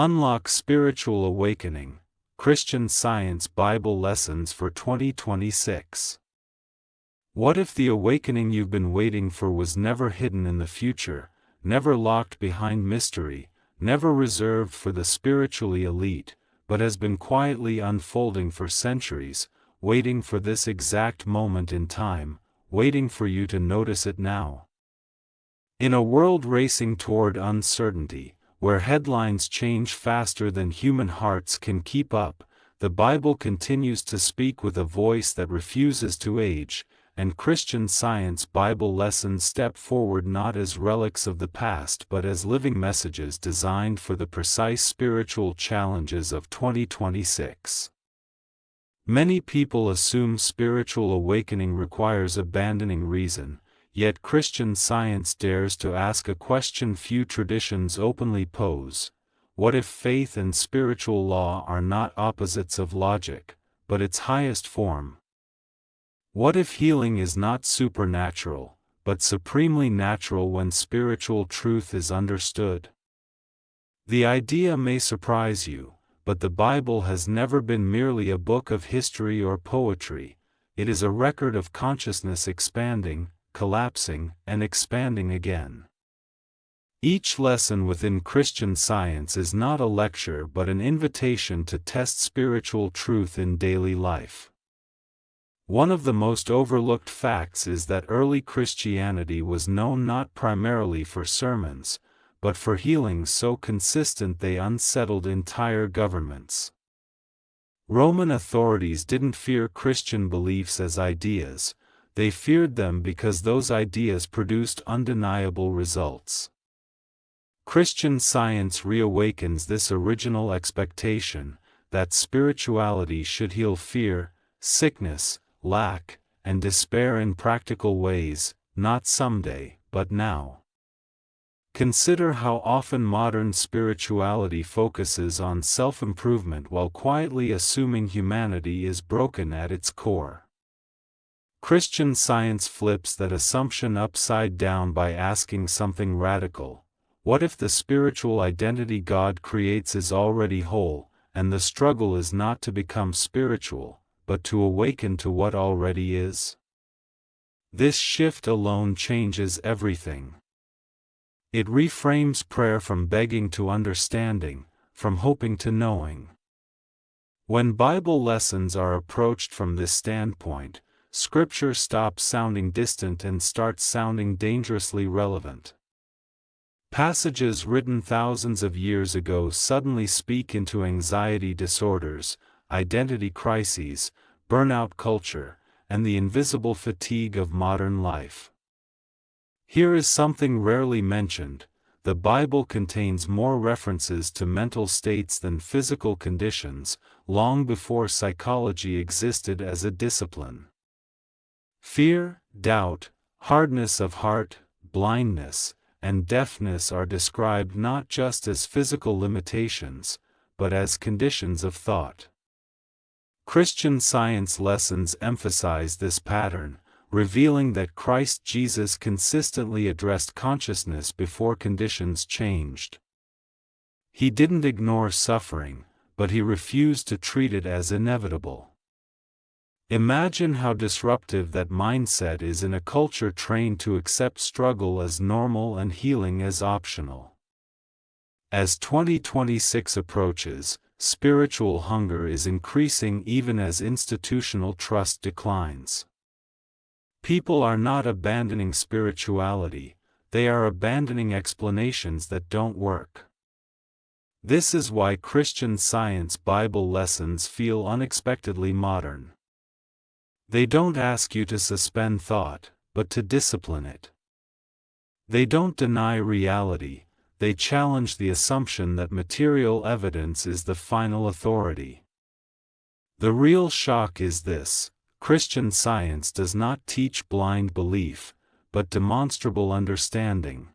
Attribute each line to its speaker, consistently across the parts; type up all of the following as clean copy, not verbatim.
Speaker 1: Unlock Spiritual Awakening, Christian Science Bible Lessons for 2026. What if the awakening you've been waiting for was never hidden in the future, never locked behind mystery, never reserved for the spiritually elite, but has been quietly unfolding for centuries, waiting for this exact moment in time, waiting for you to notice it now? In a world racing toward uncertainty, where headlines change faster than human hearts can keep up, the Bible continues to speak with a voice that refuses to age, and Christian Science Bible lessons step forward not as relics of the past but as living messages designed for the precise spiritual challenges of 2026. Many people assume spiritual awakening requires abandoning reason, yet Christian Science dares to ask a question few traditions openly pose: what if faith and spiritual law are not opposites of logic, but its highest form? What if healing is not supernatural, but supremely natural when spiritual truth is understood? The idea may surprise you, but the Bible has never been merely a book of history or poetry. It is a record of consciousness expanding, collapsing, and expanding again. Each lesson within Christian Science is not a lecture but an invitation to test spiritual truth in daily life. One of the most overlooked facts is that early Christianity was known not primarily for sermons, but for healings so consistent they unsettled entire governments. Roman authorities didn't fear Christian beliefs as ideas, they feared them because those ideas produced undeniable results. Christian Science reawakens this original expectation, that spirituality should heal fear, sickness, lack, and despair in practical ways, not someday, but now. Consider how often modern spirituality focuses on self-improvement while quietly assuming humanity is broken at its core. Christian Science flips that assumption upside down by asking something radical: what if the spiritual identity God creates is already whole, and the struggle is not to become spiritual, but to awaken to what already is? This shift alone changes everything. It reframes prayer from begging to understanding, from hoping to knowing. When Bible lessons are approached from this standpoint, Scripture stops sounding distant and starts sounding dangerously relevant. Passages written thousands of years ago suddenly speak into anxiety disorders, identity crises, burnout culture, and the invisible fatigue of modern life. Here is something rarely mentioned: the Bible contains more references to mental states than physical conditions, long before psychology existed as a discipline. Fear, doubt, hardness of heart, blindness, and deafness are described not just as physical limitations, but as conditions of thought. Christian Science lessons emphasize this pattern, revealing that Christ Jesus consistently addressed consciousness before conditions changed. He didn't ignore suffering, but he refused to treat it as inevitable. Imagine how disruptive that mindset is in a culture trained to accept struggle as normal and healing as optional. As 2026 approaches, spiritual hunger is increasing even as institutional trust declines. People are not abandoning spirituality, they are abandoning explanations that don't work. This is why Christian Science Bible lessons feel unexpectedly modern. They don't ask you to suspend thought, but to discipline it. They don't deny reality, they challenge the assumption that material evidence is the final authority. The real shock is this: Christian Science does not teach blind belief, but demonstrable understanding.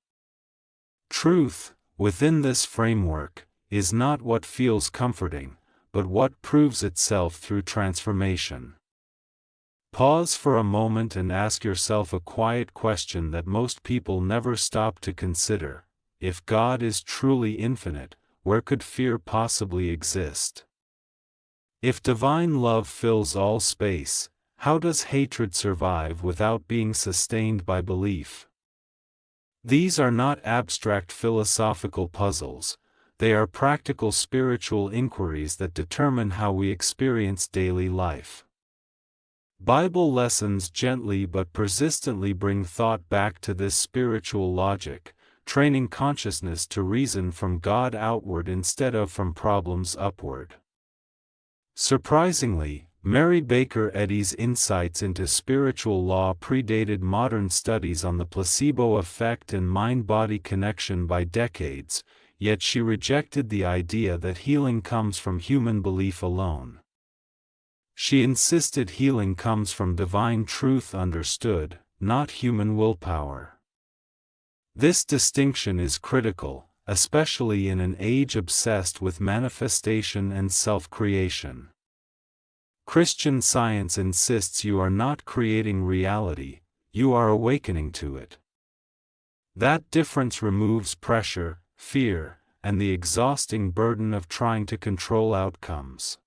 Speaker 1: Truth, within this framework, is not what feels comforting, but what proves itself through transformation. Pause for a moment and ask yourself a quiet question that most people never stop to consider: if God is truly infinite, where could fear possibly exist? If divine love fills all space, how does hatred survive without being sustained by belief? These are not abstract philosophical puzzles, they are practical spiritual inquiries that determine how we experience daily life. Bible lessons gently but persistently bring thought back to this spiritual logic, training consciousness to reason from God outward instead of from problems upward. Surprisingly, Mary Baker Eddy's insights into spiritual law predated modern studies on the placebo effect and mind-body connection by decades, yet she rejected the idea that healing comes from human belief alone. She insisted healing comes from divine truth understood, not human willpower. This distinction is critical, especially in an age obsessed with manifestation and self-creation. Christian Science insists you are not creating reality, you are awakening to it. That difference removes pressure, fear, and the exhausting burden of trying to control outcomes.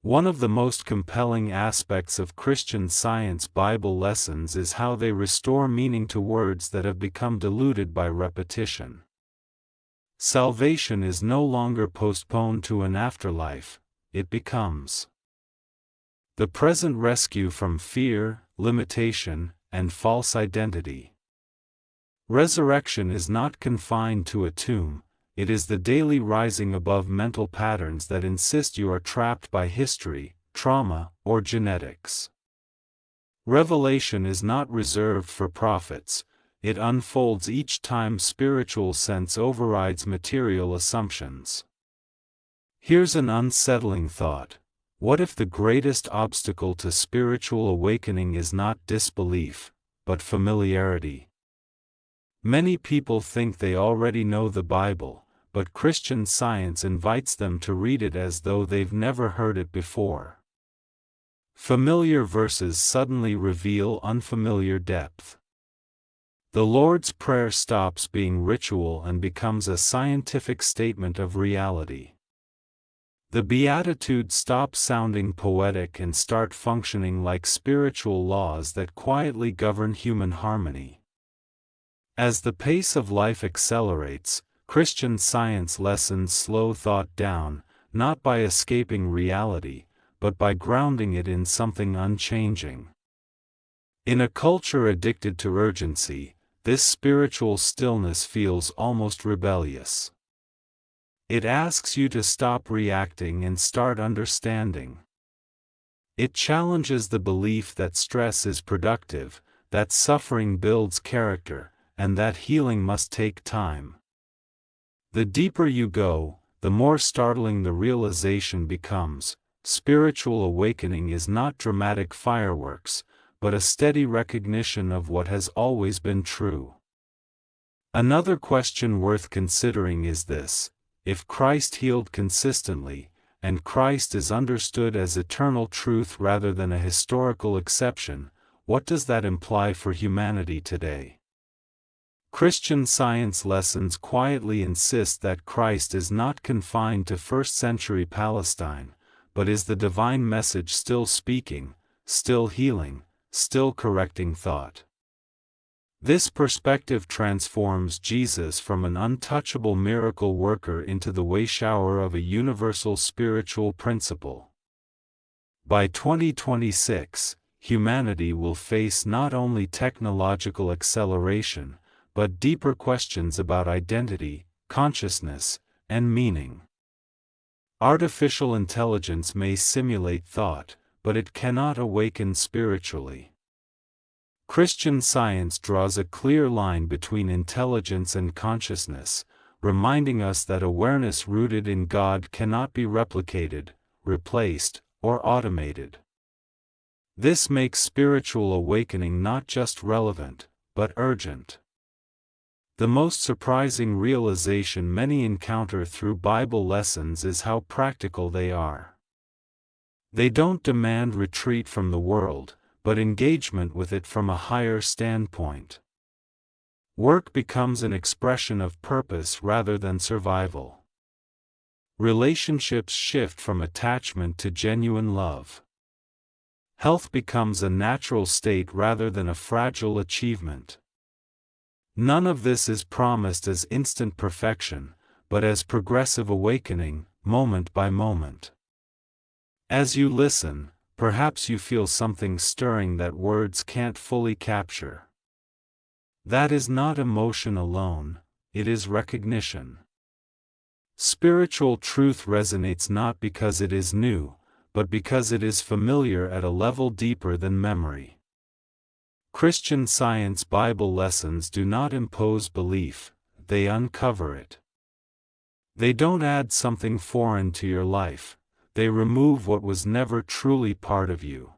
Speaker 1: One of the most compelling aspects of Christian Science Bible lessons is how they restore meaning to words that have become diluted by repetition. Salvation is no longer postponed to an afterlife, it becomes the present rescue from fear, limitation, and false identity. Resurrection is not confined to a tomb, it is the daily rising above mental patterns that insist you are trapped by history, trauma, or genetics. Revelation is not reserved for prophets, it unfolds each time spiritual sense overrides material assumptions. Here's an unsettling thought. What if the greatest obstacle to spiritual awakening is not disbelief, but familiarity? Many people think they already know the Bible, but Christian Science invites them to read it as though they've never heard it before. Familiar verses suddenly reveal unfamiliar depth. The Lord's Prayer stops being ritual and becomes a scientific statement of reality. The Beatitudes stop sounding poetic and start functioning like spiritual laws that quietly govern human harmony. As the pace of life accelerates, Christian Science lessons slow thought down, not by escaping reality, but by grounding it in something unchanging. In a culture addicted to urgency, this spiritual stillness feels almost rebellious. It asks you to stop reacting and start understanding. It challenges the belief that stress is productive, that suffering builds character, and that healing must take time. The deeper you go, the more startling the realization becomes. Spiritual awakening is not dramatic fireworks, but a steady recognition of what has always been true. Another question worth considering is this: if Christ healed consistently, and Christ is understood as eternal truth rather than a historical exception, what does that imply for humanity today? Christian Science lessons quietly insist that Christ is not confined to first-century Palestine, but is the divine message still speaking, still healing, still correcting thought. This perspective transforms Jesus from an untouchable miracle worker into the way-shower of a universal spiritual principle. By 2026, humanity will face not only technological acceleration, but deeper questions about identity, consciousness, and meaning. Artificial intelligence may simulate thought, but it cannot awaken spiritually. Christian Science draws a clear line between intelligence and consciousness, reminding us that awareness rooted in God cannot be replicated, replaced, or automated. This makes spiritual awakening not just relevant, but urgent. The most surprising realization many encounter through Bible lessons is how practical they are. They don't demand retreat from the world, but engagement with it from a higher standpoint. Work becomes an expression of purpose rather than survival. Relationships shift from attachment to genuine love. Health becomes a natural state rather than a fragile achievement. None of this is promised as instant perfection, but as progressive awakening, moment by moment. As you listen, perhaps you feel something stirring that words can't fully capture. That is not emotion alone, it is recognition. Spiritual truth resonates not because it is new, but because it is familiar at a level deeper than memory. Christian Science Bible lessons do not impose belief, they uncover it. They don't add something foreign to your life, they remove what was never truly part of you.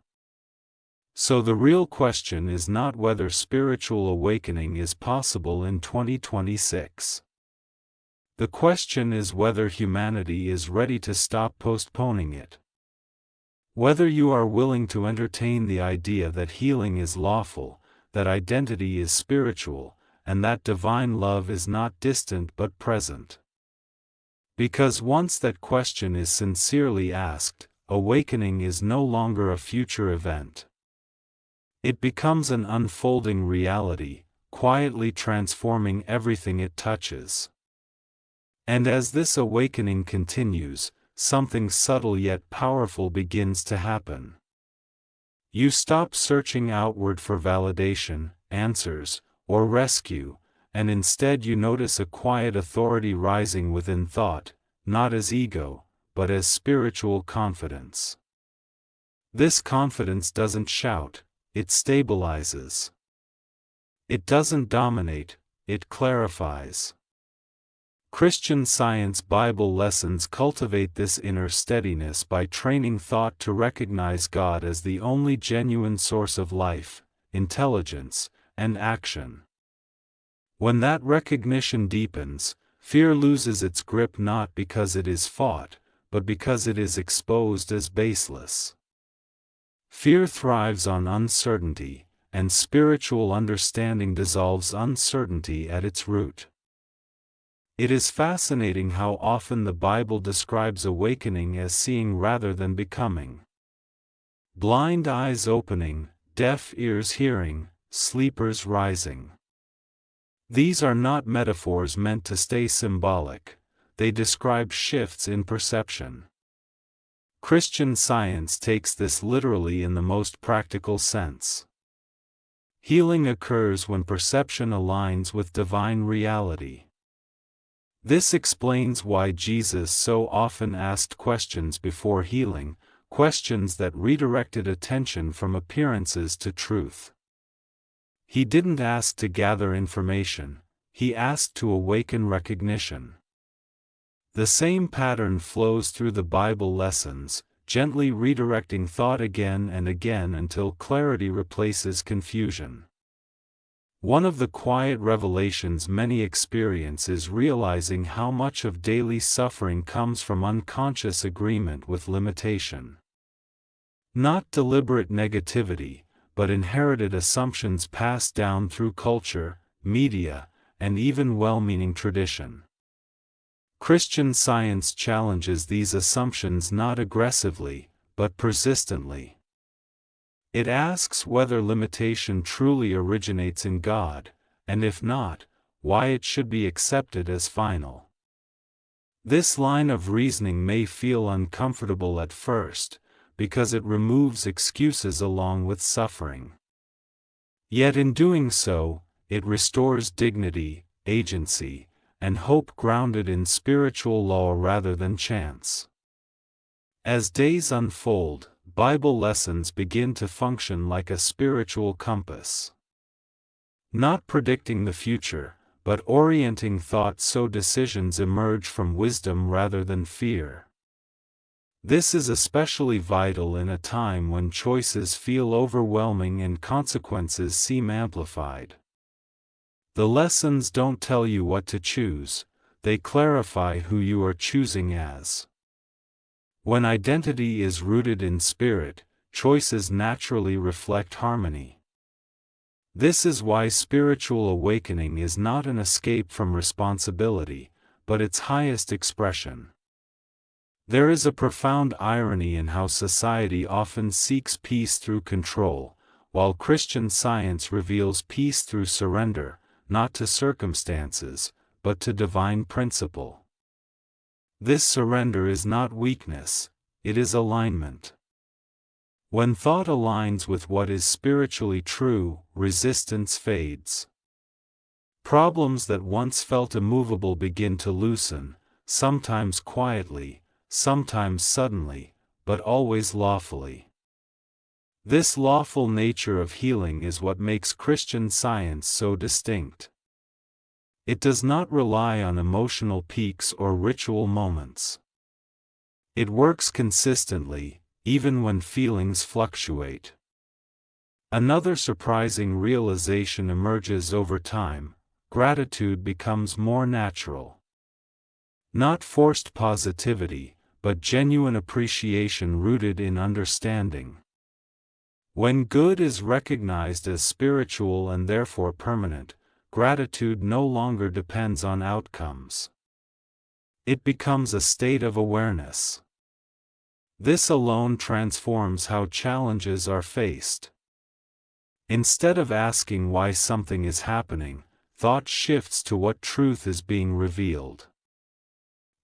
Speaker 1: So the real question is not whether spiritual awakening is possible in 2026. The question is whether humanity is ready to stop postponing it. Whether you are willing to entertain the idea that healing is lawful, that identity is spiritual, and that divine love is not distant but present. Because once that question is sincerely asked, awakening is no longer a future event. It becomes an unfolding reality, quietly transforming everything it touches. And as this awakening continues, something subtle yet powerful begins to happen. You stop searching outward for validation, answers, or rescue, and instead you notice a quiet authority rising within thought, not as ego, but as spiritual confidence. This confidence doesn't shout, it stabilizes. It doesn't dominate, it clarifies. Christian Science Bible lessons cultivate this inner steadiness by training thought to recognize God as the only genuine source of life, intelligence, and action. When that recognition deepens, fear loses its grip not because it is fought, but because it is exposed as baseless. Fear thrives on uncertainty, and spiritual understanding dissolves uncertainty at its root. It is fascinating how often the Bible describes awakening as seeing rather than becoming. Blind eyes opening, deaf ears hearing, sleepers rising. These are not metaphors meant to stay symbolic, they describe shifts in perception. Christian Science takes this literally in the most practical sense. Healing occurs when perception aligns with divine reality. This explains why Jesus so often asked questions before healing, questions that redirected attention from appearances to truth. He didn't ask to gather information, he asked to awaken recognition. The same pattern flows through the Bible lessons, gently redirecting thought again and again until clarity replaces confusion. One of the quiet revelations many experience is realizing how much of daily suffering comes from unconscious agreement with limitation. Not deliberate negativity, but inherited assumptions passed down through culture, media, and even well-meaning tradition. Christian Science challenges these assumptions not aggressively, but persistently. It asks whether limitation truly originates in God, and if not, why it should be accepted as final. This line of reasoning may feel uncomfortable at first, because it removes excuses along with suffering. Yet in doing so, it restores dignity, agency, and hope grounded in spiritual law rather than chance. As days unfold, Bible lessons begin to function like a spiritual compass. Not predicting the future, but orienting thought so decisions emerge from wisdom rather than fear. This is especially vital in a time when choices feel overwhelming and consequences seem amplified. The lessons don't tell you what to choose, they clarify who you are choosing as. When identity is rooted in spirit, choices naturally reflect harmony. This is why spiritual awakening is not an escape from responsibility, but its highest expression. There is a profound irony in how society often seeks peace through control, while Christian Science reveals peace through surrender, not to circumstances, but to divine principle. This surrender is not weakness, it is alignment. When thought aligns with what is spiritually true, resistance fades. Problems that once felt immovable begin to loosen, sometimes quietly, sometimes suddenly, but always lawfully. This lawful nature of healing is what makes Christian Science so distinct. It does not rely on emotional peaks or ritual moments. It works consistently, even when feelings fluctuate. Another surprising realization emerges over time: gratitude becomes more natural. Not forced positivity, but genuine appreciation rooted in understanding. When good is recognized as spiritual and therefore permanent, gratitude no longer depends on outcomes. It becomes a state of awareness. This alone transforms how challenges are faced. Instead of asking why something is happening, thought shifts to what truth is being revealed.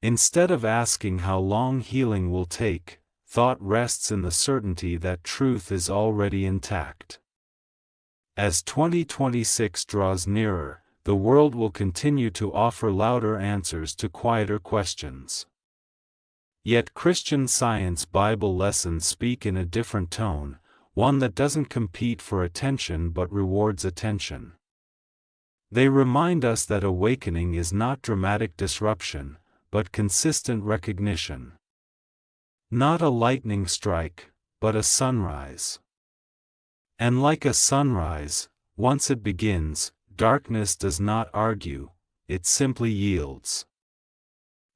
Speaker 1: Instead of asking how long healing will take, thought rests in the certainty that truth is already intact. As 2026 draws nearer, the world will continue to offer louder answers to quieter questions. Yet Christian Science Bible lessons speak in a different tone, one that doesn't compete for attention but rewards attention. They remind us that awakening is not dramatic disruption, but consistent recognition. Not a lightning strike, but a sunrise. And like a sunrise, once it begins, darkness does not argue, it simply yields.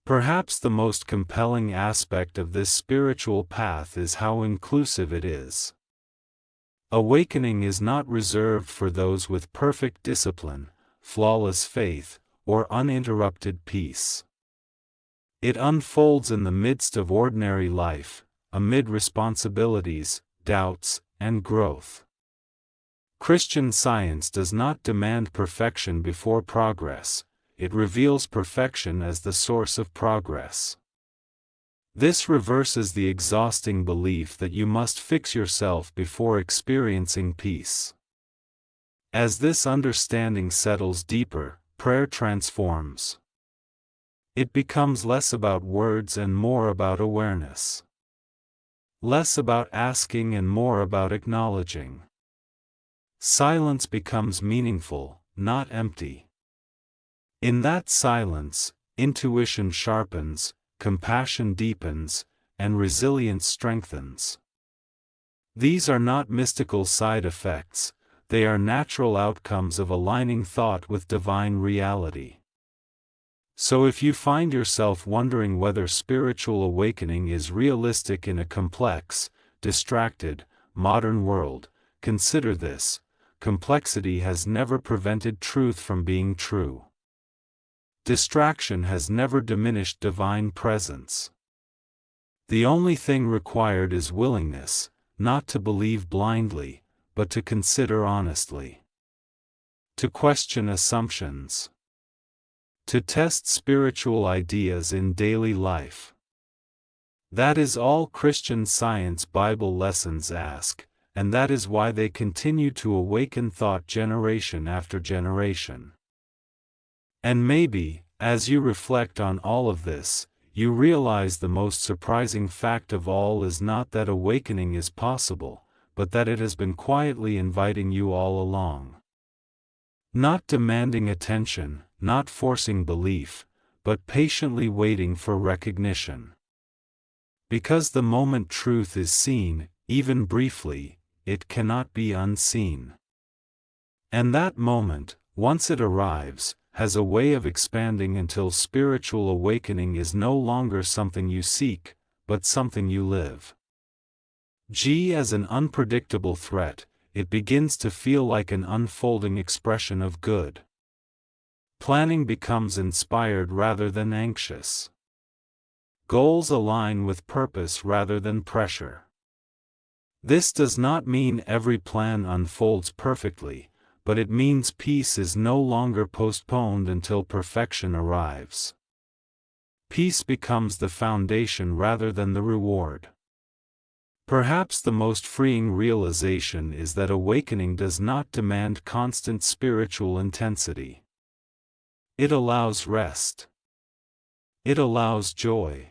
Speaker 1: Perhaps the most compelling aspect of this spiritual path is how inclusive it is. Awakening is not reserved for those with perfect discipline, flawless faith, or uninterrupted peace. It unfolds in the midst of ordinary life, amid responsibilities, doubts, and growth. Christian Science does not demand perfection before progress, it reveals perfection as the source of progress. This reverses the exhausting belief that you must fix yourself before experiencing peace. As this understanding settles deeper, prayer transforms. It becomes less about words and more about awareness. Less about asking and more about acknowledging. Silence becomes meaningful, not empty. In that silence, intuition sharpens, compassion deepens, and resilience strengthens. These are not mystical side effects, they are natural outcomes of aligning thought with divine reality. So if you find yourself wondering whether spiritual awakening is realistic in a complex, distracted, modern world, consider this: complexity has never prevented truth from being true. Distraction has never diminished divine presence. The only thing required is willingness, not to believe blindly, but to consider honestly. To question assumptions. To test spiritual ideas in daily life. That is all Christian Science Bible lessons ask, and that is why they continue to awaken thought generation after generation. And maybe, as you reflect on all of this, you realize the most surprising fact of all is not that awakening is possible, but that it has been quietly inviting you all along. Not demanding attention, not forcing belief, but patiently waiting for recognition. Because the moment truth is seen, even briefly, it cannot be unseen. And that moment, once it arrives, has a way of expanding until spiritual awakening is no longer something you seek, but something you live. As an unpredictable threat, it begins to feel like an unfolding expression of good. Planning becomes inspired rather than anxious. Goals align with purpose rather than pressure. This does not mean every plan unfolds perfectly, but it means peace is no longer postponed until perfection arrives. Peace becomes the foundation rather than the reward. Perhaps the most freeing realization is that awakening does not demand constant spiritual intensity. It allows rest. It allows joy.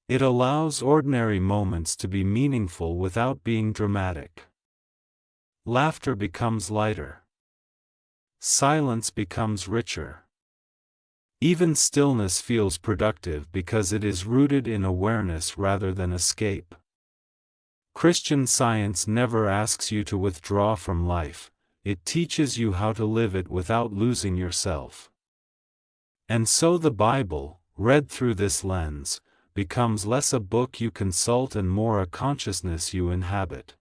Speaker 1: It allows ordinary moments to be meaningful without being dramatic. Laughter becomes lighter. Silence becomes richer. Even stillness feels productive because it is rooted in awareness rather than escape. Christian Science never asks you to withdraw from life, it teaches you how to live it without losing yourself. And so the Bible, read through this lens, becomes less a book you consult and more a consciousness you inhabit.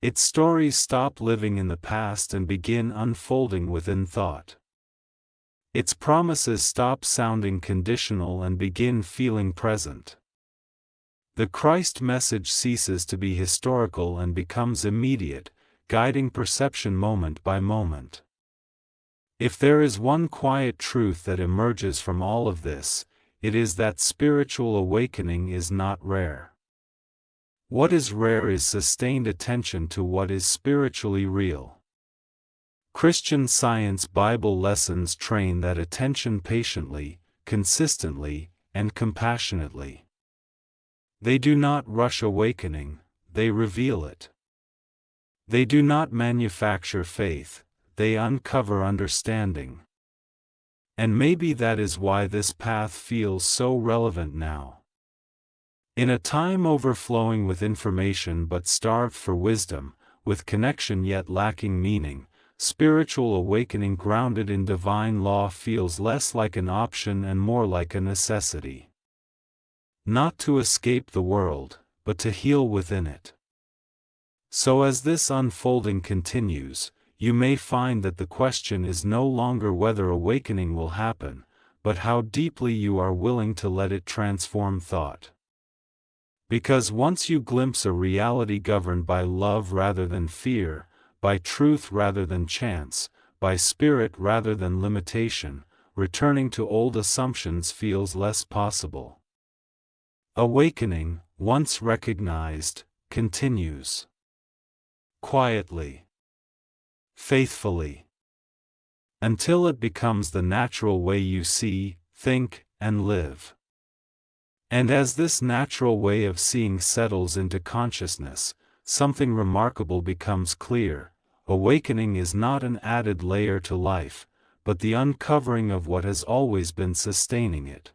Speaker 1: Its stories stop living in the past and begin unfolding within thought. Its promises stop sounding conditional and begin feeling present. The Christ message ceases to be historical and becomes immediate, guiding perception moment by moment. If there is one quiet truth that emerges from all of this, it is that spiritual awakening is not rare. What is rare is sustained attention to what is spiritually real. Christian Science Bible lessons train that attention patiently, consistently, and compassionately. They do not rush awakening, they reveal it. They do not manufacture faith, they uncover understanding. And maybe that is why this path feels so relevant now. In a time overflowing with information but starved for wisdom, with connection yet lacking meaning, spiritual awakening grounded in divine law feels less like an option and more like a necessity. Not to escape the world, but to heal within it. So as this unfolding continues, you may find that the question is no longer whether awakening will happen, but how deeply you are willing to let it transform thought. Because once you glimpse a reality governed by love rather than fear, by truth rather than chance, by spirit rather than limitation, returning to old assumptions feels less possible. Awakening, once recognized, continues. Quietly. Faithfully. Until it becomes the natural way you see, think, and live. And as this natural way of seeing settles into consciousness, something remarkable becomes clear. Awakening is not an added layer to life, but the uncovering of what has always been sustaining it.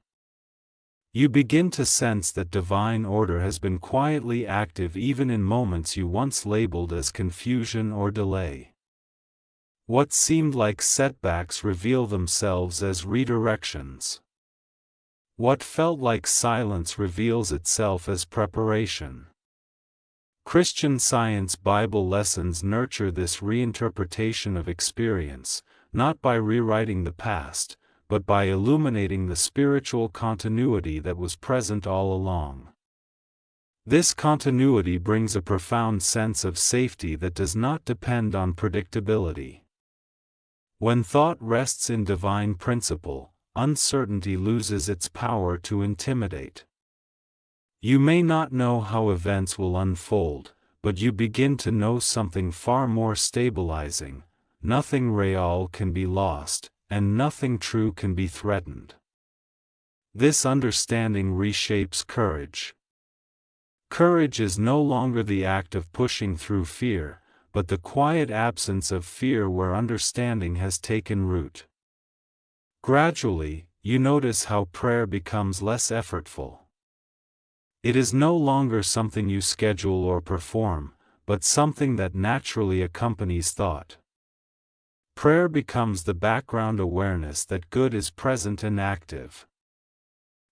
Speaker 1: You begin to sense that divine order has been quietly active even in moments you once labeled as confusion or delay. What seemed like setbacks reveal themselves as redirections. What felt like silence reveals itself as preparation. Christian Science Bible lessons nurture this reinterpretation of experience, not by rewriting the past, but by illuminating the spiritual continuity that was present all along. This continuity brings a profound sense of safety that does not depend on predictability. When thought rests in divine principle, uncertainty loses its power to intimidate. You may not know how events will unfold, but you begin to know something far more stabilizing: nothing real can be lost, and nothing true can be threatened. This understanding reshapes courage. Courage is no longer the act of pushing through fear, but the quiet absence of fear where understanding has taken root. Gradually, you notice how prayer becomes less effortful. It is no longer something you schedule or perform, but something that naturally accompanies thought. Prayer becomes the background awareness that good is present and active.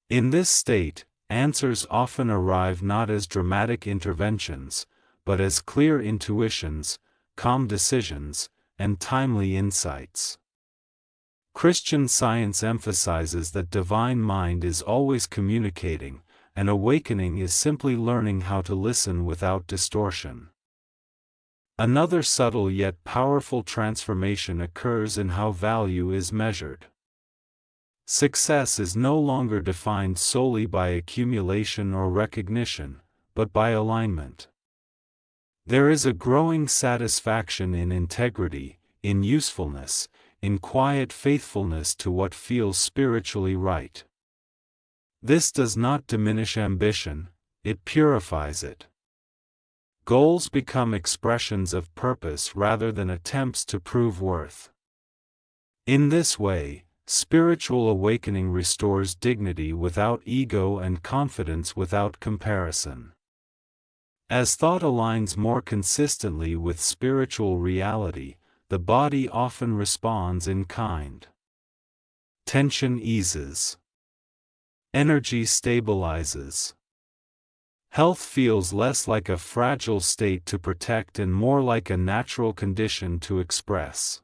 Speaker 1: In this state, answers often arrive not as dramatic interventions, but as clear intuitions, calm decisions, and timely insights. Christian Science emphasizes that divine mind is always communicating, and awakening is simply learning how to listen without distortion. Another subtle yet powerful transformation occurs in how value is measured. Success is no longer defined solely by accumulation or recognition, but by alignment. There is a growing satisfaction in integrity, in usefulness, in quiet faithfulness to what feels spiritually right. This does not diminish ambition, it purifies it. Goals become expressions of purpose rather than attempts to prove worth. In this way, spiritual awakening restores dignity without ego and confidence without comparison. As thought aligns more consistently with spiritual reality, the body often responds in kind. Tension eases. Energy stabilizes. Health feels less like a fragile state to protect and more like a natural condition to express.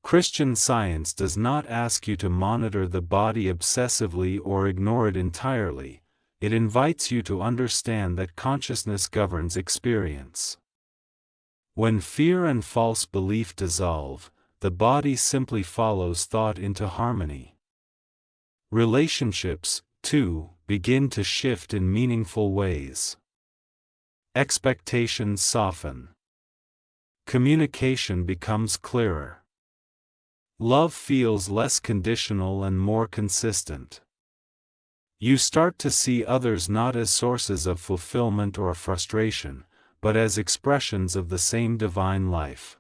Speaker 1: Christian Science does not ask you to monitor the body obsessively or ignore it entirely. It invites you to understand that consciousness governs experience. When fear and false belief dissolve, the body simply follows thought into harmony. Relationships, too, begin to shift in meaningful ways. Expectations soften. Communication becomes clearer. Love feels less conditional and more consistent. You start to see others not as sources of fulfillment or frustration, but as expressions of the same divine life.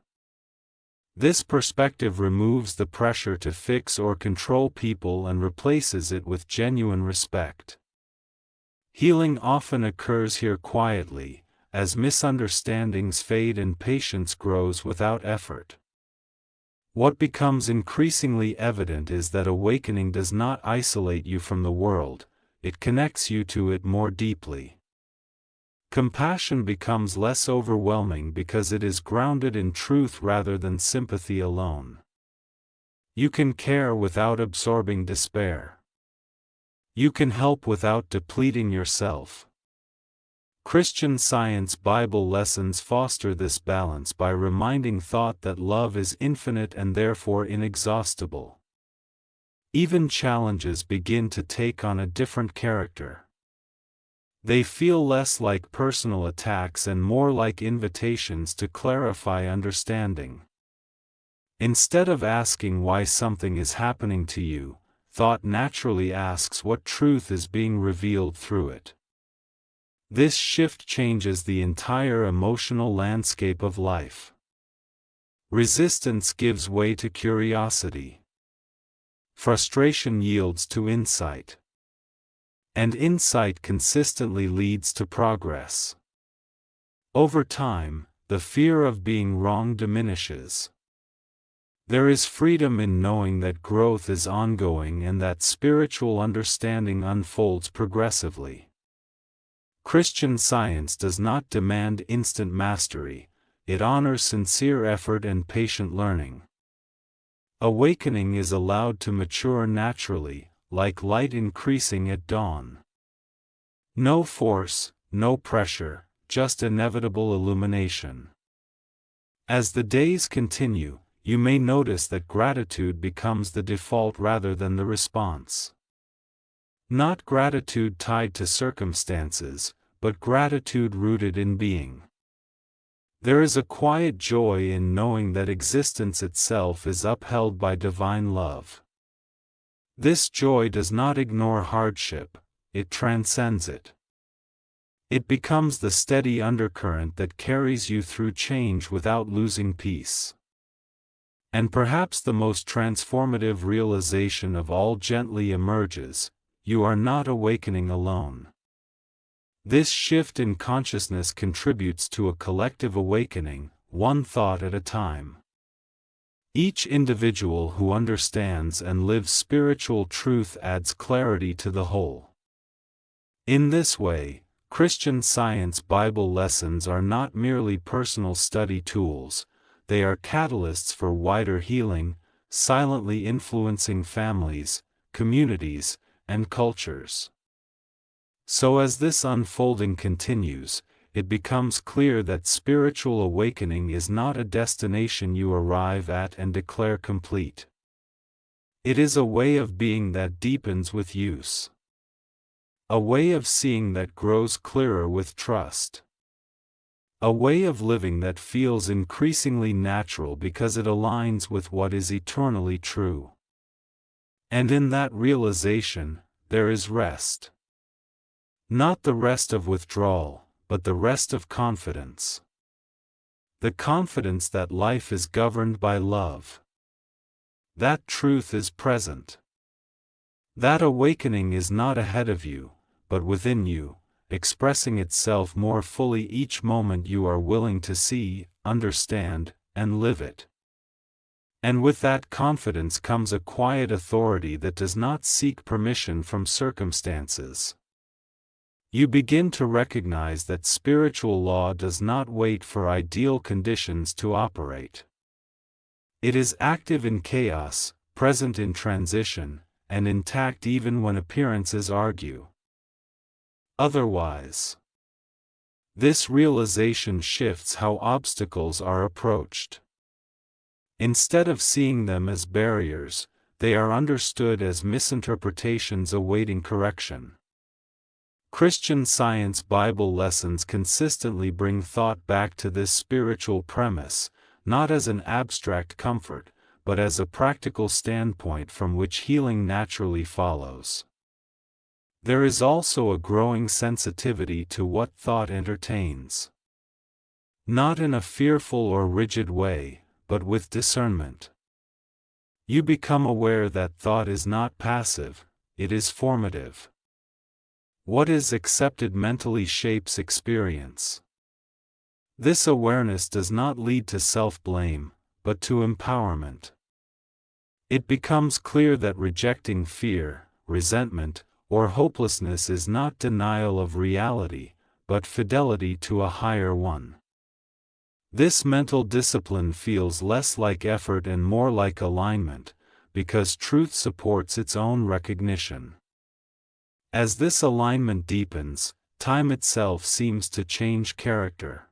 Speaker 1: This perspective removes the pressure to fix or control people and replaces it with genuine respect. Healing often occurs here quietly, as misunderstandings fade and patience grows without effort. What becomes increasingly evident is that awakening does not isolate you from the world, it connects you to it more deeply. Compassion becomes less overwhelming because it is grounded in truth rather than sympathy alone. You can care without absorbing despair. You can help without depleting yourself. Christian Science Bible lessons foster this balance by reminding thought that love is infinite and therefore inexhaustible. Even challenges begin to take on a different character. They feel less like personal attacks and more like invitations to clarify understanding. Instead of asking why something is happening to you, thought naturally asks what truth is being revealed through it. This shift changes the entire emotional landscape of life. Resistance gives way to curiosity. Frustration yields to insight. And insight consistently leads to progress. Over time, the fear of being wrong diminishes. There is freedom in knowing that growth is ongoing and that spiritual understanding unfolds progressively. Christian Science does not demand instant mastery, it honors sincere effort and patient learning. Awakening is allowed to mature naturally, like light increasing at dawn. No force, no pressure, just inevitable illumination. As the days continue, you may notice that gratitude becomes the default rather than the response. Not gratitude tied to circumstances, but gratitude rooted in being. There is a quiet joy in knowing that existence itself is upheld by divine love. This joy does not ignore hardship, it transcends it. It becomes the steady undercurrent that carries you through change without losing peace. And perhaps the most transformative realization of all gently emerges: you are not awakening alone. This shift in consciousness contributes to a collective awakening, one thought at a time. Each individual who understands and lives spiritual truth adds clarity to the whole. In this way, Christian Science Bible lessons are not merely personal study tools, they are catalysts for wider healing, silently influencing families, communities, and cultures. So as this unfolding continues, it becomes clear that spiritual awakening is not a destination you arrive at and declare complete. It is a way of being that deepens with use. A way of seeing that grows clearer with trust. A way of living that feels increasingly natural because it aligns with what is eternally true. And in that realization, there is rest. Not the rest of withdrawal, but the rest of confidence. The confidence that life is governed by love. That truth is present. That awakening is not ahead of you, but within you, expressing itself more fully each moment you are willing to see, understand, and live it. And with that confidence comes a quiet authority that does not seek permission from circumstances. You begin to recognize that spiritual law does not wait for ideal conditions to operate. It is active in chaos, present in transition, and intact even when appearances argue otherwise. This realization shifts how obstacles are approached. Instead of seeing them as barriers, they are understood as misinterpretations awaiting correction. Christian Science Bible lessons consistently bring thought back to this spiritual premise, not as an abstract comfort, but as a practical standpoint from which healing naturally follows. There is also a growing sensitivity to what thought entertains. Not in a fearful or rigid way, but with discernment. You become aware that thought is not passive, it is formative. What is accepted mentally shapes experience. This awareness does not lead to self-blame, but to empowerment. It becomes clear that rejecting fear, resentment, or hopelessness is not denial of reality, but fidelity to a higher one. This mental discipline feels less like effort and more like alignment, because truth supports its own recognition. As this alignment deepens, time itself seems to change character.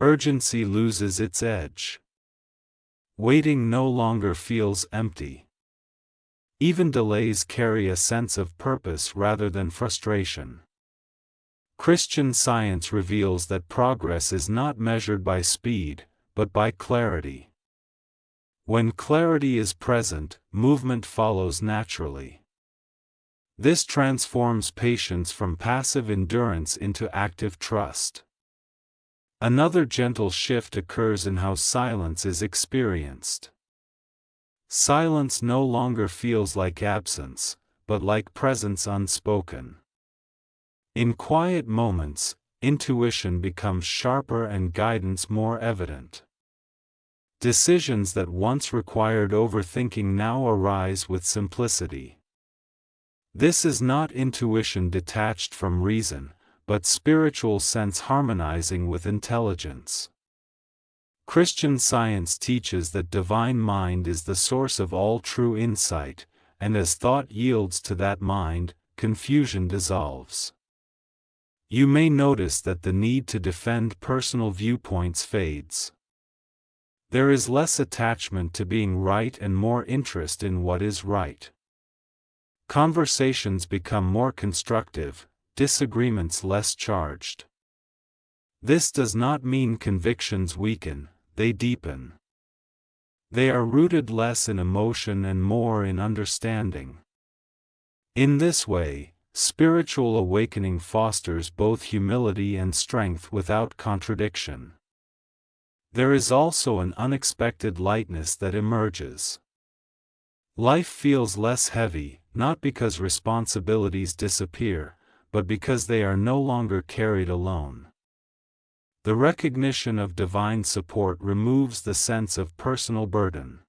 Speaker 1: Urgency loses its edge. Waiting no longer feels empty. Even delays carry a sense of purpose rather than frustration. Christian Science reveals that progress is not measured by speed, but by clarity. When clarity is present, movement follows naturally. This transforms patience from passive endurance into active trust. Another gentle shift occurs in how silence is experienced. Silence no longer feels like absence, but like presence unspoken. In quiet moments, intuition becomes sharper and guidance more evident. Decisions that once required overthinking now arise with simplicity. This is not intuition detached from reason, but spiritual sense harmonizing with intelligence. Christian Science teaches that divine mind is the source of all true insight, and as thought yields to that mind, confusion dissolves. You may notice that the need to defend personal viewpoints fades. There is less attachment to being right and more interest in what is right. Conversations become more constructive, disagreements less charged. This does not mean convictions weaken, they deepen. They are rooted less in emotion and more in understanding. In this way, spiritual awakening fosters both humility and strength without contradiction. There is also an unexpected lightness that emerges. Life feels less heavy, not because responsibilities disappear, but because they are no longer carried alone. The recognition of divine support removes the sense of personal burden.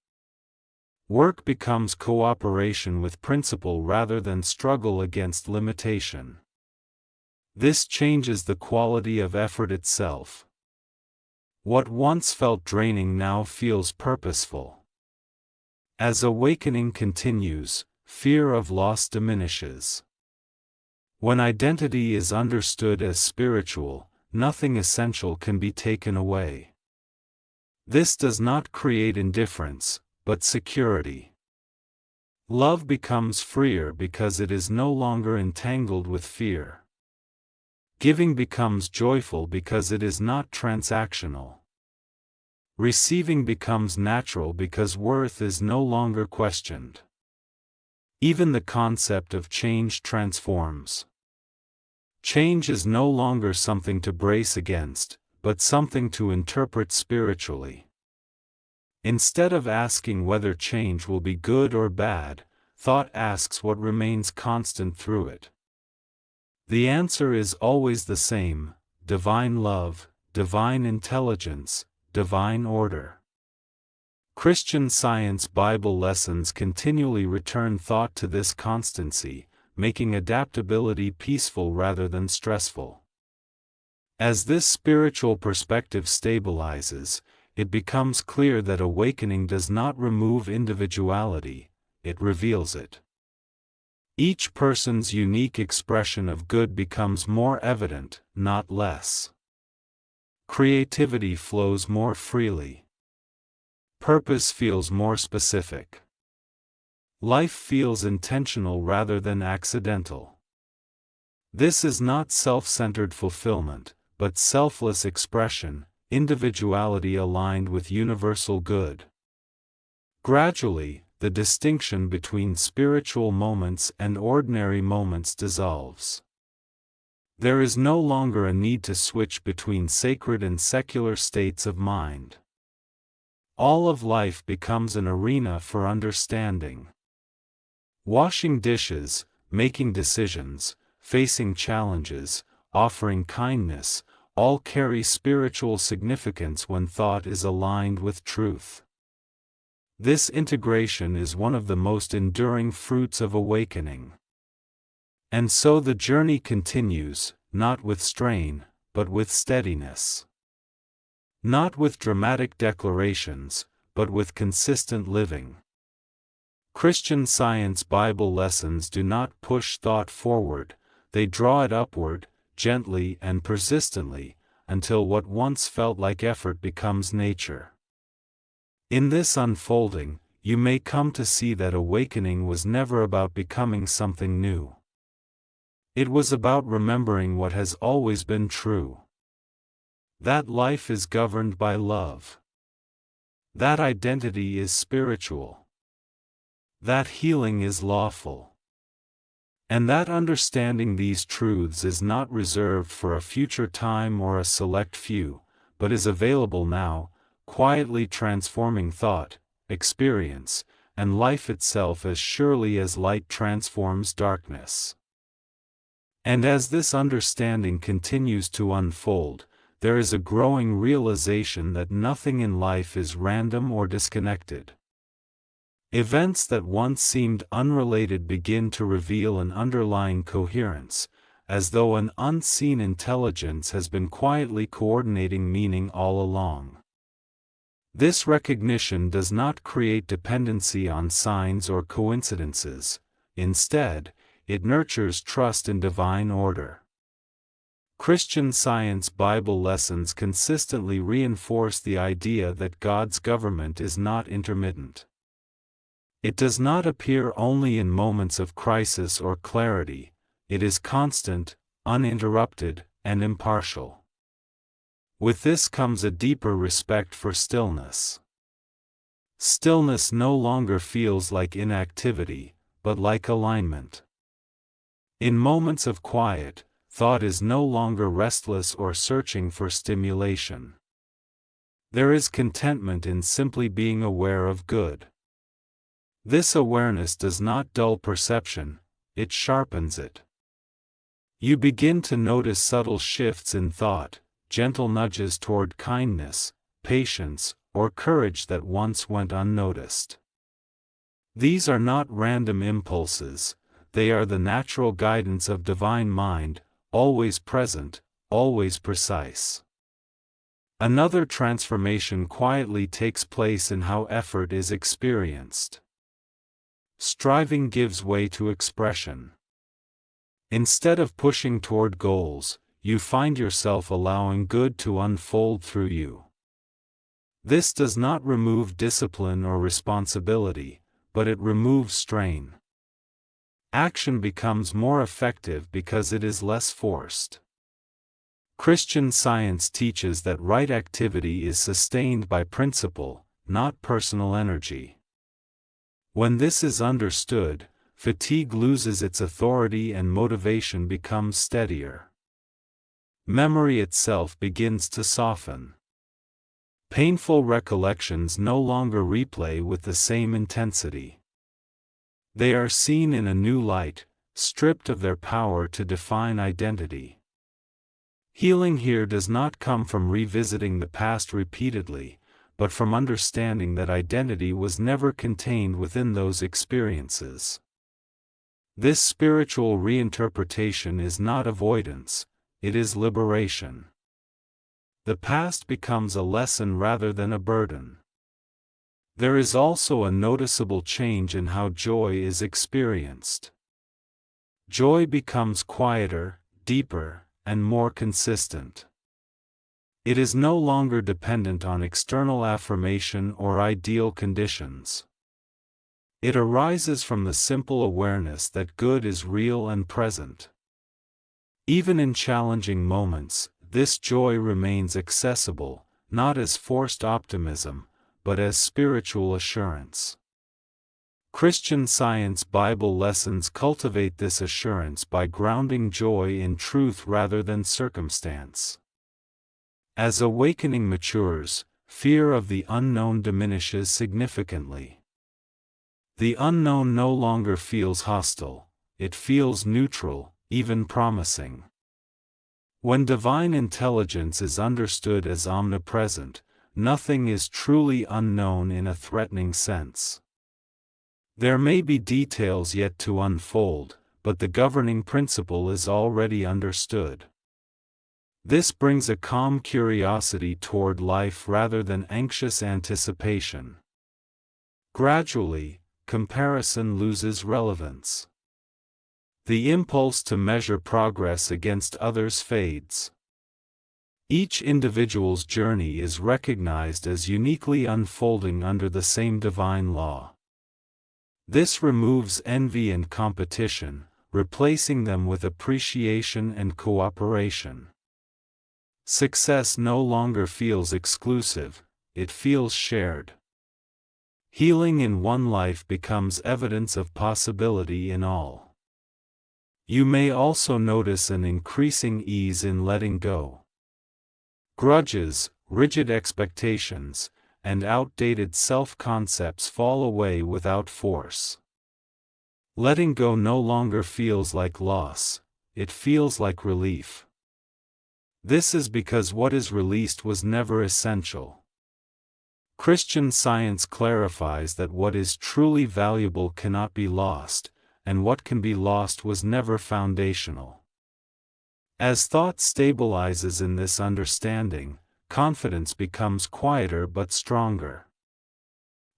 Speaker 1: Work becomes cooperation with principle rather than struggle against limitation. This changes the quality of effort itself. What once felt draining now feels purposeful. As awakening continues, fear of loss diminishes. When identity is understood as spiritual, nothing essential can be taken away. This does not create indifference, but security. Love becomes freer because it is no longer entangled with fear. Giving becomes joyful because it is not transactional. Receiving becomes natural because worth is no longer questioned. Even the concept of change transforms. Change is no longer something to brace against, but something to interpret spiritually. Instead of asking whether change will be good or bad, thought asks what remains constant through it. The answer is always the same: divine love, divine intelligence, divine order. Christian Science Bible lessons continually return thought to this constancy, making adaptability peaceful rather than stressful. As this spiritual perspective stabilizes, it becomes clear that awakening does not remove individuality, it reveals it. Each person's unique expression of good becomes more evident, not less. Creativity flows more freely. Purpose feels more specific. Life feels intentional rather than accidental. This is not self-centered fulfillment, but selfless expression, individuality aligned with universal good. Gradually, the distinction between spiritual moments and ordinary moments dissolves. There is no longer a need to switch between sacred and secular states of mind. All of life becomes an arena for understanding. Washing dishes, making decisions, facing challenges, offering kindness, all carry spiritual significance when thought is aligned with truth. This integration is one of the most enduring fruits of awakening. And so the journey continues, not with strain, but with steadiness. Not with dramatic declarations, but with consistent living. Christian Science Bible lessons do not push thought forward, they draw it upward, gently and persistently, until what once felt like effort becomes nature. In this unfolding, you may come to see that awakening was never about becoming something new. It was about remembering what has always been true. That life is governed by love. That identity is spiritual. That healing is lawful. And that understanding these truths is not reserved for a future time or a select few, but is available now, quietly transforming thought, experience, and life itself as surely as light transforms darkness. And as this understanding continues to unfold, there is a growing realization that nothing in life is random or disconnected. Events that once seemed unrelated begin to reveal an underlying coherence, as though an unseen intelligence has been quietly coordinating meaning all along. This recognition does not create dependency on signs or coincidences. Instead, it nurtures trust in divine order. Christian Science Bible lessons consistently reinforce the idea that God's government is not intermittent. It does not appear only in moments of crisis or clarity, it is constant, uninterrupted, and impartial. With this comes a deeper respect for stillness. Stillness no longer feels like inactivity, but like alignment. In moments of quiet, thought is no longer restless or searching for stimulation. There is contentment in simply being aware of good. This awareness does not dull perception, it sharpens it. You begin to notice subtle shifts in thought, gentle nudges toward kindness, patience, or courage that once went unnoticed. These are not random impulses, they are the natural guidance of divine mind, always present, always precise. Another transformation quietly takes place in how effort is experienced. striving gives way to expression. Instead of pushing toward goals, you find yourself allowing good to unfold through you. This does not remove discipline or responsibility, but it removes strain. Action becomes more effective because it is less forced. Christian Science teaches that right activity is sustained by principle, not personal energy. When this is understood, fatigue loses its authority and motivation becomes steadier. Memory itself begins to soften. Painful recollections no longer replay with the same intensity. They are seen in a new light, stripped of their power to define identity. Healing here does not come from revisiting the past repeatedly, but from understanding that identity was never contained within those experiences. This spiritual reinterpretation is not avoidance, it is liberation. The past becomes a lesson rather than a burden. There is also a noticeable change in how joy is experienced. Joy becomes quieter, deeper, and more consistent. It is no longer dependent on external affirmation or ideal conditions. It arises from the simple awareness that good is real and present. Even in challenging moments, this joy remains accessible, not as forced optimism, but as spiritual assurance. Christian Science Bible lessons cultivate this assurance by grounding joy in truth rather than circumstance. As awakening matures, fear of the unknown diminishes significantly. The unknown no longer feels hostile, it feels neutral, even promising. When divine intelligence is understood as omnipresent, nothing is truly unknown in a threatening sense. There may be details yet to unfold, but the governing principle is already understood. This brings a calm curiosity toward life rather than anxious anticipation. Gradually, comparison loses relevance. The impulse to measure progress against others fades. Each individual's journey is recognized as uniquely unfolding under the same divine law. This removes envy and competition, replacing them with appreciation and cooperation. Success no longer feels exclusive, it feels shared. Healing in one life becomes evidence of possibility in all. You may also notice an increasing ease in letting go. Grudges, rigid expectations, and outdated self-concepts fall away without force. Letting go no longer feels like loss, it feels like relief. This is because what is released was never essential. Christian Science clarifies that what is truly valuable cannot be lost, and what can be lost was never foundational. As thought stabilizes in this understanding, confidence becomes quieter but stronger.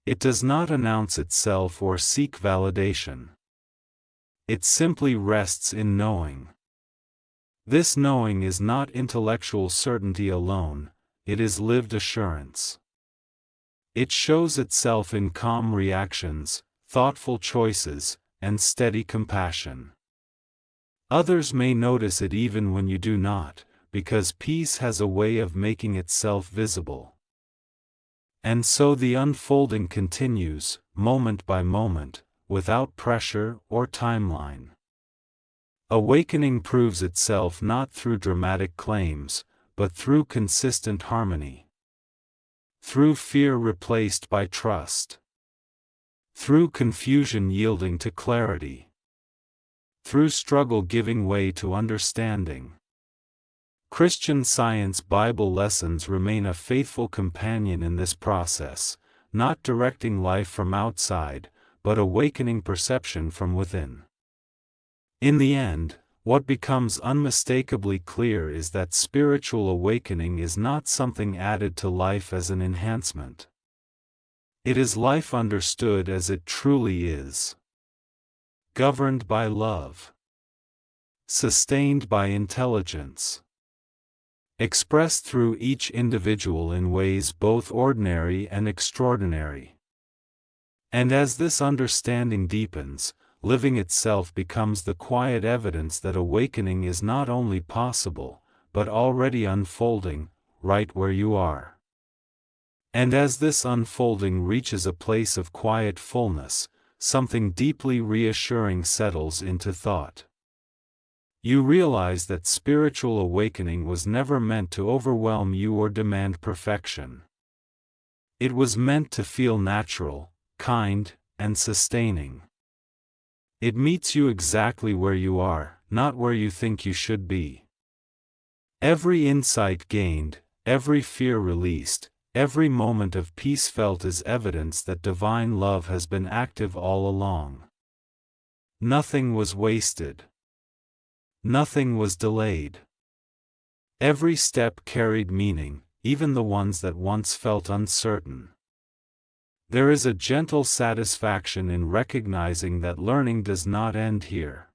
Speaker 1: It does not announce itself or seek validation. It simply rests in knowing. This knowing is not intellectual certainty alone, it is lived assurance. It shows itself in calm reactions, thoughtful choices, and steady compassion. Others may notice it even when you do not, because peace has a way of making itself visible. And so the unfolding continues, moment by moment, without pressure or timeline. Awakening proves itself not through dramatic claims, but through consistent harmony. Through fear replaced by trust. Through confusion yielding to clarity. Through struggle giving way to understanding. Christian Science Bible lessons remain a faithful companion in this process, not directing life from outside, but awakening perception from within. In the end, what becomes unmistakably clear is that spiritual awakening is not something added to life as an enhancement. It is life understood as it truly is. governed by love, sustained by intelligence, expressed through each individual in ways both ordinary and extraordinary. And as this understanding deepens, living itself becomes the quiet evidence that awakening is not only possible, but already unfolding, right where you are. And as this unfolding reaches a place of quiet fullness, something deeply reassuring settles into thought. You realize that spiritual awakening was never meant to overwhelm you or demand perfection. It was meant to feel natural, kind, and sustaining. It meets you exactly where you are, not where you think you should be. Every insight gained, every fear released, every moment of peace felt is evidence that divine love has been active all along. Nothing was wasted. Nothing was delayed. Every step carried meaning, even the ones that once felt uncertain. There is a gentle satisfaction in recognizing that learning does not end here.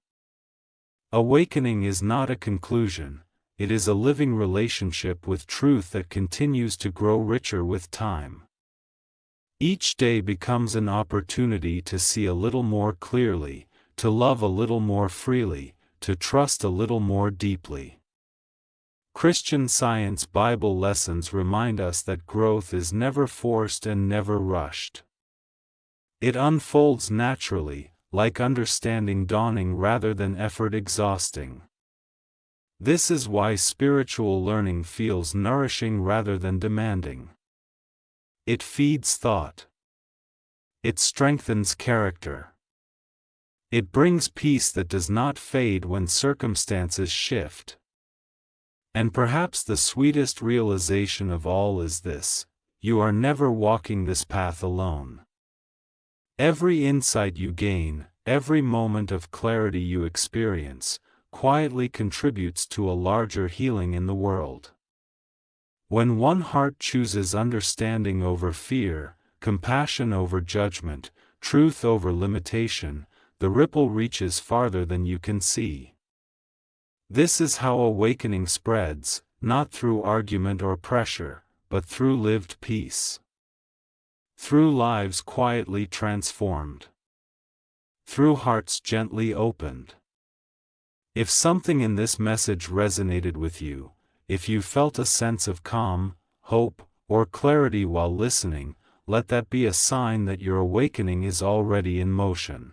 Speaker 1: Awakening is not a conclusion, it is a living relationship with truth that continues to grow richer with time. Each day becomes an opportunity to see a little more clearly, to love a little more freely, to trust a little more deeply. Christian Science Bible lessons remind us that growth is never forced and never rushed. It unfolds naturally, like understanding dawning rather than effort exhausting. This is why spiritual learning feels nourishing rather than demanding. It feeds thought. It strengthens character. It brings peace that does not fade when circumstances shift. And perhaps the sweetest realization of all is this: you are never walking this path alone. Every insight you gain, every moment of clarity you experience, quietly contributes to a larger healing in the world. When one heart chooses understanding over fear, compassion over judgment, truth over limitation, the ripple reaches farther than you can see. This is how awakening spreads, not through argument or pressure, but through lived peace. Through lives quietly transformed. Through hearts gently opened. If something in this message resonated with you, if you felt a sense of calm, hope, or clarity while listening, let that be a sign that your awakening is already in motion.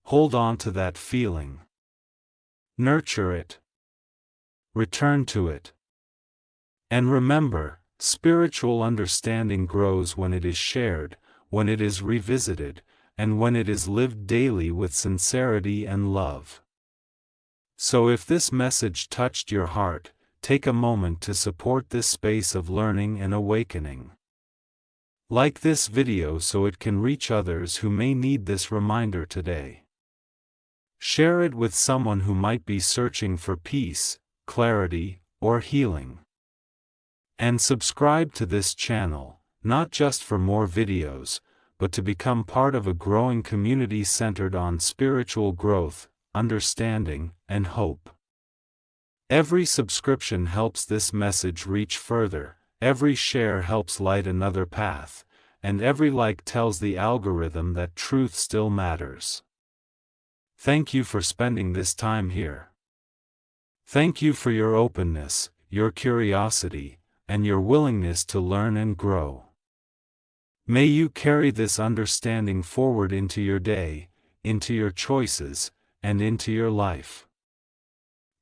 Speaker 1: Hold on to that feeling. Nurture it. Return to it. And remember, spiritual understanding grows when it is shared, when it is revisited, and when it is lived daily with sincerity and love. So if this message touched your heart, take a moment to support this space of learning and awakening. Like this video so it can reach others who may need this reminder today. Share it with someone who might be searching for peace, clarity, or healing. And subscribe to this channel, not just for more videos, but to become part of a growing community centered on spiritual growth, understanding, and hope. Every subscription helps this message reach further, every share helps light another path, and every like tells the algorithm that truth still matters. Thank you for spending this time here. Thank you for your openness, your curiosity, and your willingness to learn and grow. May you carry this understanding forward into your day, into your choices, and into your life.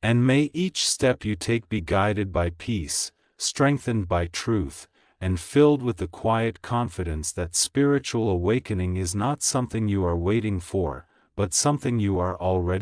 Speaker 1: And may each step you take be guided by peace, strengthened by truth, and filled with the quiet confidence that spiritual awakening is not something you are waiting for, but something you are already